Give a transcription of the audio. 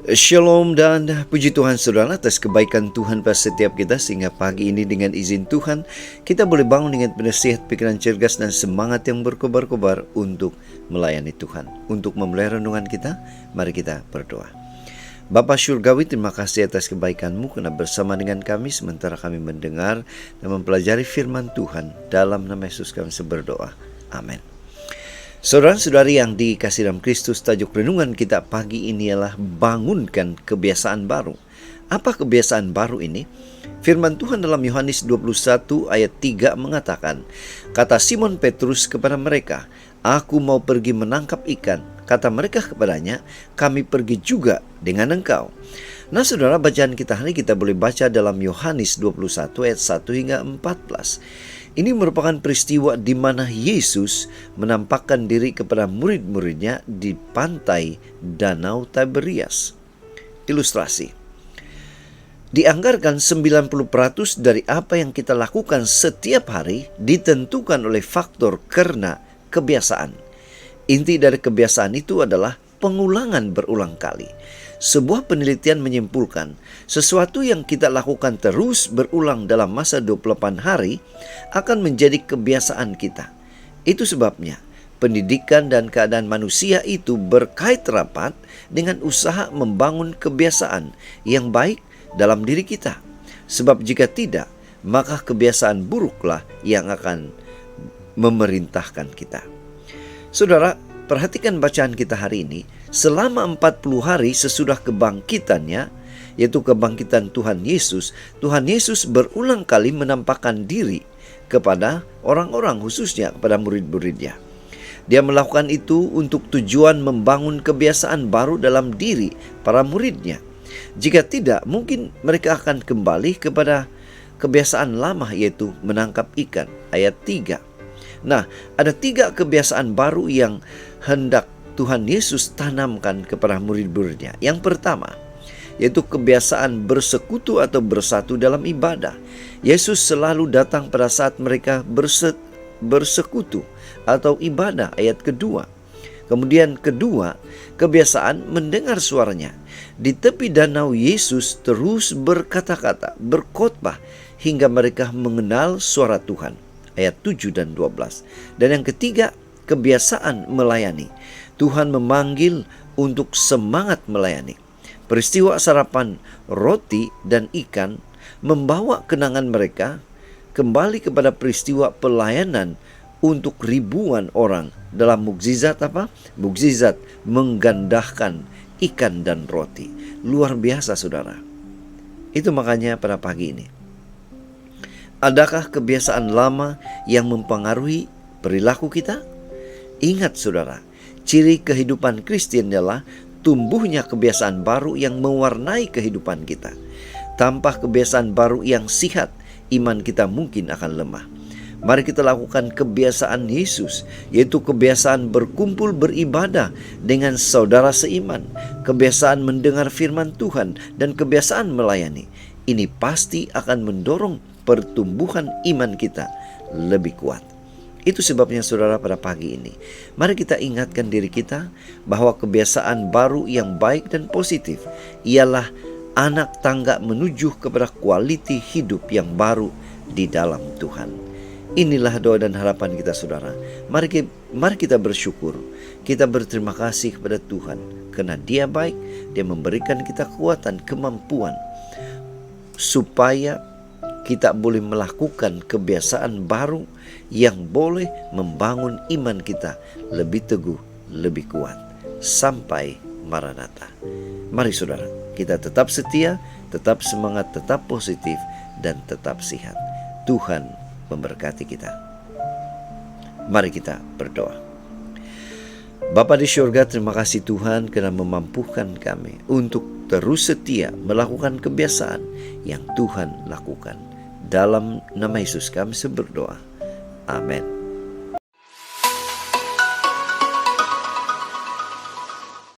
Shalom dan puji Tuhan saudara atas kebaikan Tuhan pada setiap kita, sehingga pagi ini dengan izin Tuhan kita boleh bangun dengan penuh sehat, pikiran cergas dan semangat yang berkobar-kobar untuk melayani Tuhan. Untuk memulai renungan kita, mari kita berdoa. Bapa Syurgawi, terima kasih atas kebaikan-Mu karena bersama dengan kami sementara kami mendengar dan mempelajari firman Tuhan. Dalam nama Yesus kami berdoa. Amin. Saudara-saudari yang dikasihi dalam Kristus, tajuk renungan kita pagi ini ialah bangunkan kebiasaan baru. Apa kebiasaan baru ini? Firman Tuhan dalam Yohanes 21 ayat 3 mengatakan, kata Simon Petrus kepada mereka, "Aku mau pergi menangkap ikan." Kata mereka kepadanya, "Kami pergi juga dengan engkau." Nah saudara, bacaan kita hari kita boleh baca dalam Yohanes 21 ayat 1 hingga 14. Ini merupakan peristiwa di mana Yesus menampakkan diri kepada murid-muridnya di pantai Danau Tiberias. Ilustrasi. Dianggarkan 90% dari apa yang kita lakukan setiap hari ditentukan oleh faktor karena kebiasaan. Inti dari kebiasaan itu adalah pengulangan berulang kali. Sebuah penelitian menyimpulkan sesuatu yang kita lakukan terus berulang dalam masa 28 hari akan menjadi kebiasaan kita. Itu sebabnya pendidikan dan keadaan manusia itu berkait rapat dengan usaha membangun kebiasaan yang baik dalam diri kita. Sebab jika tidak, maka kebiasaan buruklah yang akan memerintahkan kita. Saudara, perhatikan bacaan kita hari ini. Selama 40 hari sesudah kebangkitannya, yaitu kebangkitan Tuhan Yesus berulang kali menampakkan diri kepada orang-orang, khususnya kepada murid-muridnya. Dia melakukan itu untuk tujuan membangun kebiasaan baru dalam diri para muridnya. Jika tidak, mungkin mereka akan kembali kepada kebiasaan lama, yaitu menangkap ikan. Ayat 3. Nah, ada 3 kebiasaan baru yang hendak Tuhan Yesus tanamkan kepada murid-muridnya. Yang pertama, yaitu kebiasaan bersekutu atau bersatu dalam ibadah. Yesus selalu datang pada saat mereka bersekutu atau ibadah. Ayat kedua. Kemudian kedua, kebiasaan mendengar suaranya. Di tepi danau Yesus terus berkata-kata, berkhotbah hingga mereka mengenal suara Tuhan. Ayat 7 dan 12. Dan yang ketiga, kebiasaan melayani. Tuhan memanggil untuk semangat melayani. Peristiwa sarapan roti dan ikan membawa kenangan mereka kembali kepada peristiwa pelayanan untuk ribuan orang dalam mukjizat apa? Mukjizat menggandakan ikan dan roti. Luar biasa saudara. Itu makanya pada pagi ini, adakah kebiasaan lama yang mempengaruhi perilaku kita? Ingat saudara, ciri kehidupan Kristen adalah tumbuhnya kebiasaan baru yang mewarnai kehidupan kita. Tanpa kebiasaan baru yang sihat, iman kita mungkin akan lemah. Mari kita lakukan kebiasaan Yesus, yaitu kebiasaan berkumpul beribadah dengan saudara seiman, kebiasaan mendengar firman Tuhan, dan kebiasaan melayani. Ini pasti akan mendorong pertumbuhan iman kita lebih kuat. Itu sebabnya saudara, pada pagi ini mari kita ingatkan diri kita bahwa kebiasaan baru yang baik dan positif ialah anak tangga menuju kepada kualiti hidup yang baru di dalam Tuhan. Inilah doa dan harapan kita saudara. Mari kita bersyukur. Kita berterima kasih kepada Tuhan karena Dia baik. Dia memberikan kita kekuatan, kemampuan supaya kita boleh melakukan kebiasaan baru yang boleh membangun iman kita lebih teguh, lebih kuat sampai Maranatha. Mari saudara, kita tetap setia, tetap semangat, tetap positif, dan tetap sehat. Tuhan memberkati kita. Mari kita berdoa. Bapa di syurga, terima kasih Tuhan karena memampukan kami untuk terus setia melakukan kebiasaan yang Tuhan lakukan. Dalam nama Yesus kami berdoa. Amin.